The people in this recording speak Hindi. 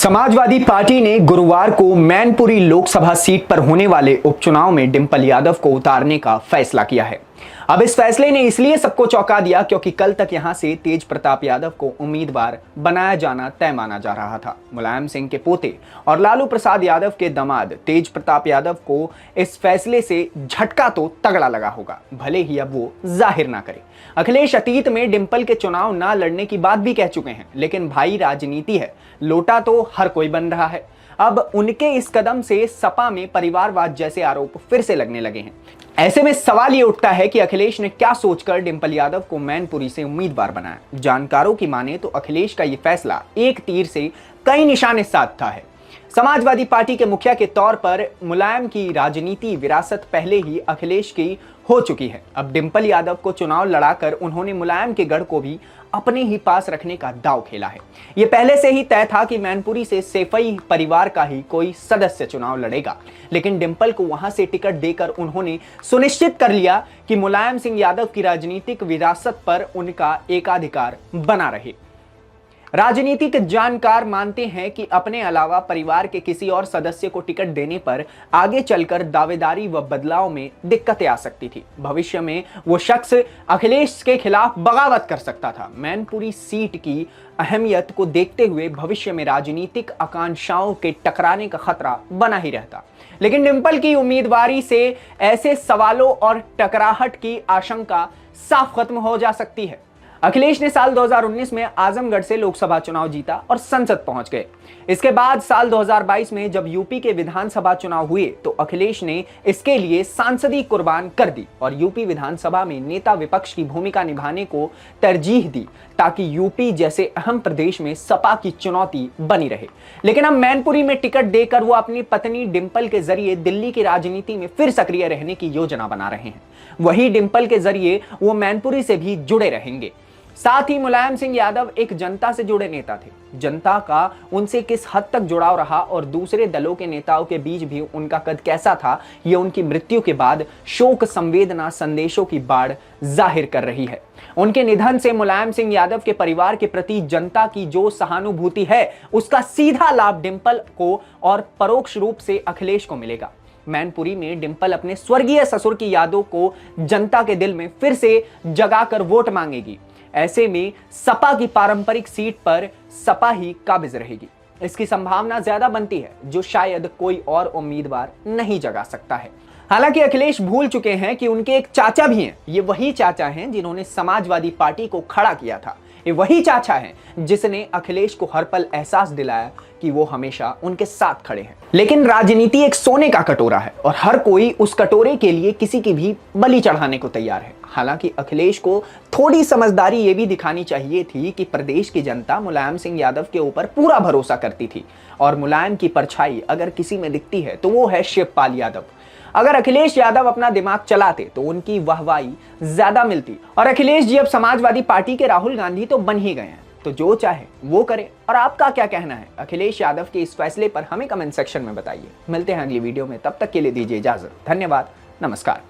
समाजवादी पार्टी ने गुरुवार को मैनपुरी लोकसभा सीट पर होने वाले उपचुनाव में डिंपल यादव को उतारने का फैसला किया है। अब इस फैसले ने इसलिए सबको चौंका दिया क्योंकि कल तक यहां से तेज प्रताप यादव को उम्मीदवार बनाया जाना तय माना जा रहा था। मुलायम सिंह के पोते और लालू प्रसाद यादव के दामाद तेज प्रताप यादव को इस फैसले से झटका तो तगड़ा लगा होगा, भले ही अब वो जाहिर ना करे। अखिलेश अतीत में डिंपल के चुनाव ना लड़ने की बात भी कह चुके हैं, लेकिन भाई राजनीति है, लोटा तो हर कोई बन रहा है। अब उनके इस कदम से सपा में परिवारवाद जैसे आरोप फिर से लगने लगे हैं। ऐसे में सवाल ये उठता है कि अखिलेश ने क्या सोचकर डिंपल यादव को मैनपुरी से उम्मीदवार बनाया। जानकारों की माने तो अखिलेश का ये फैसला एक तीर से कई निशाने साधता है। समाजवादी पार्टी के मुखिया के तौर पर मुलायम की राजनीति विरासत पहले ही अखिलेश की हो चुकी है। अब डिंपल यादव को चुनाव लड़ाकर उन्होंने मुलायम के गढ़ को भी अपने ही पास रखने का दांव खेला है। ये पहले से ही तय था कि मैनपुरी से सेफई परिवार का ही कोई सदस्य चुनाव लड़ेगा, लेकिन डिंपल को वहां से टिकट देकर उन्होंने सुनिश्चित कर लिया कि मुलायम सिंह यादव की राजनीतिक विरासत पर उनका एकाधिकार बना रहे। राजनीतिक जानकार मानते हैं कि अपने अलावा परिवार के किसी और सदस्य को टिकट देने पर आगे चलकर दावेदारी व बदलाव में दिक्कतें आ सकती थी। भविष्य में वो शख्स अखिलेश के खिलाफ बगावत कर सकता था। मैनपुरी सीट की अहमियत को देखते हुए भविष्य में राजनीतिक आकांक्षाओं के टकराने का खतरा बना ही रहता, लेकिन डिंपल की उम्मीदवारी से ऐसे सवालों और टकराहट की आशंका साफ खत्म हो जा सकती है। अखिलेश ने साल 2019 में आजमगढ़ से लोकसभा चुनाव जीता और संसद पहुंच गए। इसके बाद साल 2022 में जब यूपी के विधानसभा चुनाव हुए तो अखिलेश ने इसके लिए सांसदी कुर्बान कर दी और यूपी विधानसभा में नेता विपक्ष की भूमिका निभाने को तरजीह दी, ताकि यूपी जैसे अहम प्रदेश में सपा की चुनौती बनी रहे। लेकिन अब मैनपुरी में टिकट देकर वो अपनी पत्नी डिंपल के जरिए दिल्ली की राजनीति में फिर सक्रिय रहने की योजना बना रहे हैं। वही डिंपल के जरिए वो मैनपुरी से भी जुड़े रहेंगे। साथ ही मुलायम सिंह यादव एक जनता से जुड़े नेता थे। जनता का उनसे किस हद तक जुड़ाव रहा और दूसरे दलों के नेताओं के बीच भी उनका कद कैसा था, ये उनकी मृत्यु के बाद शोक संवेदना संदेशों की बाढ़ जाहिर कर रही है। उनके निधन से मुलायम सिंह यादव के परिवार के प्रति जनता की जो सहानुभूति है, उसका सीधा लाभ डिंपल को और परोक्ष रूप से अखिलेश को मिलेगा। मैनपुरी में डिंपल अपने स्वर्गीय ससुर की यादों को जनता के दिल में फिर से जगाकर वोट मांगेगी। ऐसे में सपा की पारंपरिक सीट पर सपा ही काबिज रहेगी। इसकी संभावना ज्यादा बनती है, जो शायद कोई और उम्मीदवार नहीं जगा सकता है। हालांकि अखिलेश भूल चुके हैं कि उनके एक चाचा भी हैं। ये वही चाचा हैं जिन्होंने समाजवादी पार्टी को खड़ा किया था। ये वही चाचा हैं जिसने अखिलेश को हर पल एहसास दिलाया कि वो हमेशा उनके साथ खड़े हैं। लेकिन राजनीति एक सोने का कटोरा है और हर कोई उस कटोरे के लिए किसी की भी बलि चढ़ाने को तैयार है। हालांकि अखिलेश को थोड़ी समझदारी ये भी दिखानी चाहिए थी कि प्रदेश की जनता मुलायम सिंह यादव के ऊपर पूरा भरोसा करती थी और मुलायम की परछाई अगर किसी में दिखती है तो वो है शिवपाल यादव। अगर अखिलेश यादव अपना दिमाग चलाते तो उनकी वाहवाही ज्यादा मिलती। और अखिलेश जी अब समाजवादी पार्टी के राहुल गांधी तो बन ही गए हैं, तो जो चाहे वो करे। और आपका क्या कहना है अखिलेश यादव के इस फैसले पर, हमें कमेंट सेक्शन में बताइए। मिलते हैं अगली वीडियो में, तब तक के लिए दीजिए इजाजत। धन्यवाद, नमस्कार।